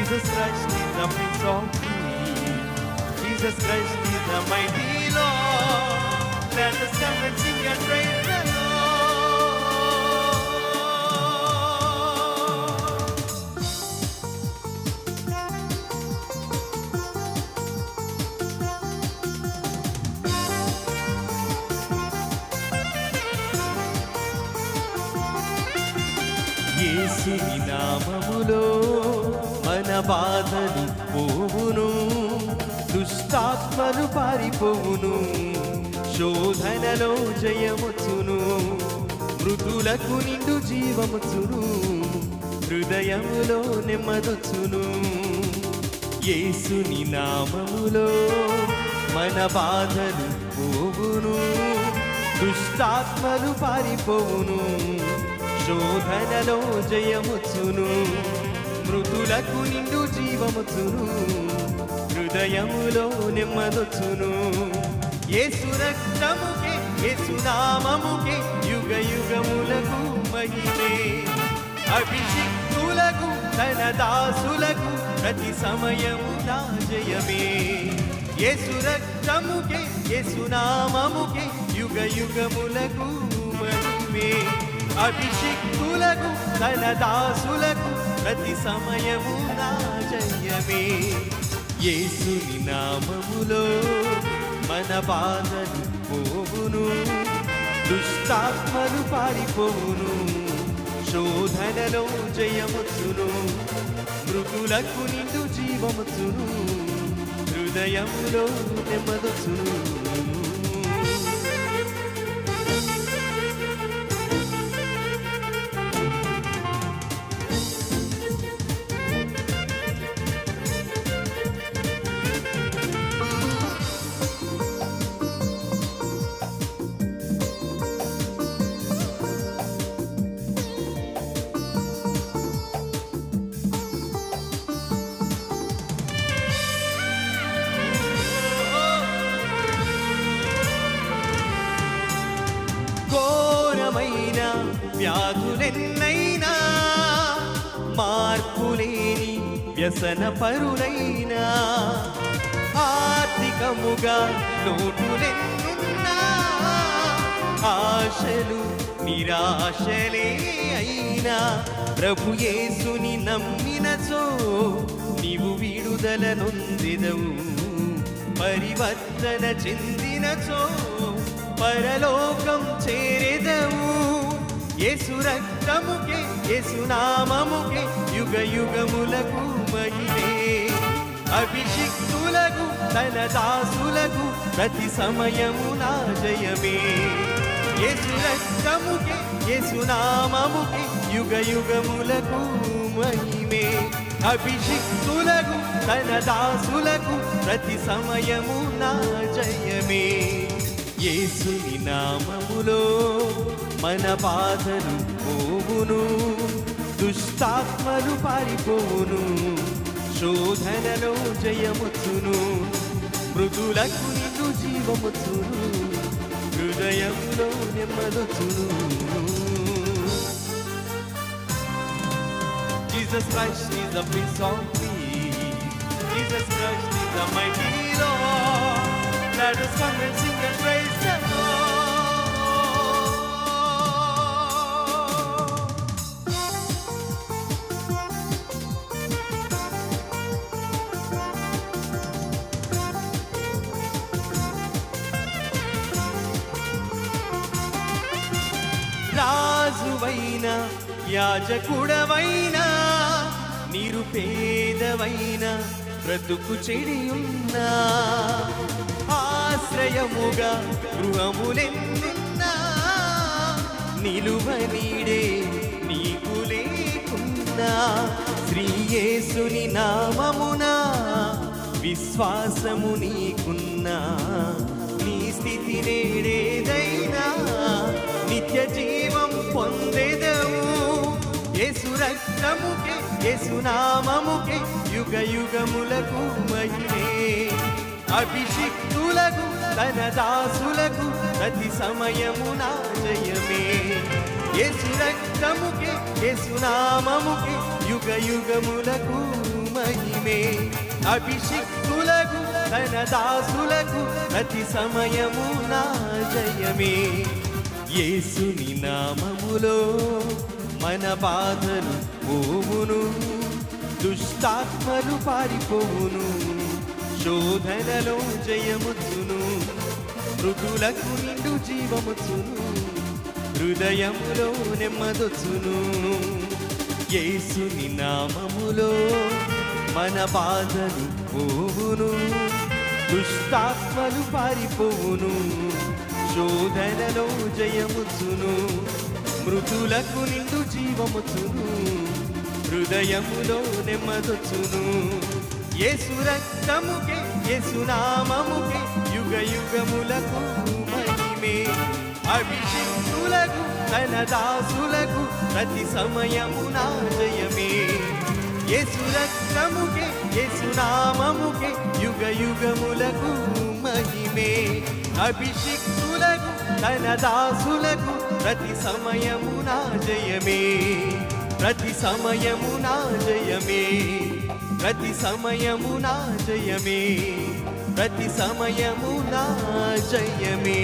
Jesus Christ is the Prince of Peace. Jesus Christ is the mighty Lord. Let us come and sing and praise the Lord. యేసుని నామములో మన బాధలు పోవును, దుష్టాత్మలు పారిపోవును, శోధనలో జయముచును, మృతులకు నిండు జీవముచును, హృదయములో నెమ్మదొచ్చును. యేసుని నామములో మన బాధలు పోవును, దుష్టాత్మలు పారిపోవును, శోధనలో జయముచును, మృతులకు నిండు జీవముచును, హృదయములో నెమ్మదొచ్చును. యేసు రక్తముకే యేసు నామముకే యుగ యుగములకు మహిమే, అభిషిక్తులకు తన దాసులకు ప్రతి సమయము నా జయమే. యేసు రక్తముకే యేసు నామముకే యుగ యుగములకు మహిమే, అభిషిక్తులకు తన దాసులకు ప్రతి సమయము నా జయమే. యేసుని నామములో మన బాధలు పోవును, దుష్టాత్మలు పారిపోవును, శోధనలో జయముచును, మృతులకు నిండు జీవముచును, హృదయములో నెమ్మదొచ్చును. ఘోరమైన వ్యాధులెన్నైనా, మార్పులేని వ్యసన పరులైనా, ఆర్థికముగా లోటులెన్నున్నా, ఆశలు నిరాశలే అయినా, ప్రభు యేసుని నమ్మినచో నీవు విడుదల నొందెదవు, పరివర్తన చెందినచో పరలోకం చేరెదవు. యేసు రక్తముకే యేసు నామముకే యుగ యుగములకు మహిమే, అభిషిక్తులకు తన దాసులకు ప్రతి సమయము నా జయమే. యేసు రక్తముకే యేసు నామముకే యుగ యుగములకు మహిమే, అభిషిక్తులకు తన దాసులకు ప్రతి సమయము నా జయమే. యేసుని నామములో మన బాధలు పోవును, దుష్టాత్మలు పారిపోవును, శోధనలో జయముచును, మృతులకు నిండు జీవముచును, హృదయంలో నెమ్మదొచ్చును. Jesus Christ is the Prince of Peace. Jesus Christ is the mighty Lord. Let us come and sing and praise the Lord. రాజువైనా యాజకుడవైనా, నిరుపేదవైనా, బ్రతుకు చెడియున్నా, ఆశ్రయముగా గృహములెన్నున్నా, నిలువ నీడే నీకు లేకున్నా, శ్రీ యేసుని నామమున విశ్వాసము నీకున్నా, నీ స్థితి నేడేదైనా నిత్య జీవం పొందెదవు. యేసు రక్తముకే యేసు నామముకే యుగ యుగములకు మహిమే, అభిషిక్తులకు తన దాసులకు ప్రతి సమయము నా జయమే. యేసు రక్తముకే యేసు నామముకే యుగ యుగములకు మహిమే. అభిషిక్తులకు తన దాసులకు ప్రతి సమయము నా జయమే. యేసుని నామములో మన బాధలు పోవును, దుష్టాత్మలు పారిపోవును, శోధనలో జయముచ్చును, మృదులకు నిండు జీవముచ్చును, హృదయములో నెమ్మదొచ్చును. యేసుని నామములో మన బాధలు పోవును, దుష్టాత్మలు పారిపోవును, శోధనలో జయముచ్చును, మృతులకు నిండు జీవముచ్చును, హృదయములో నెమ్మదొచ్చును. యేసు రక్తముకే యేసు నామముకే యుగ యుగములకు మహిమే. అభిషిక్తులకు తన దాసులకు ప్రతి సమయము నా జయమే. యేసు రక్తముకే యేసు నామముకే యుగ యుగములకు మహిమే. అభిషిక్తులకు తన దాసులకు ప్రతి సమయము నా జయమే. ప్రతి సమయము నా జయమే. ప్రతి సమయము నా జయమే. ప్రతి సమయము నా జయమే.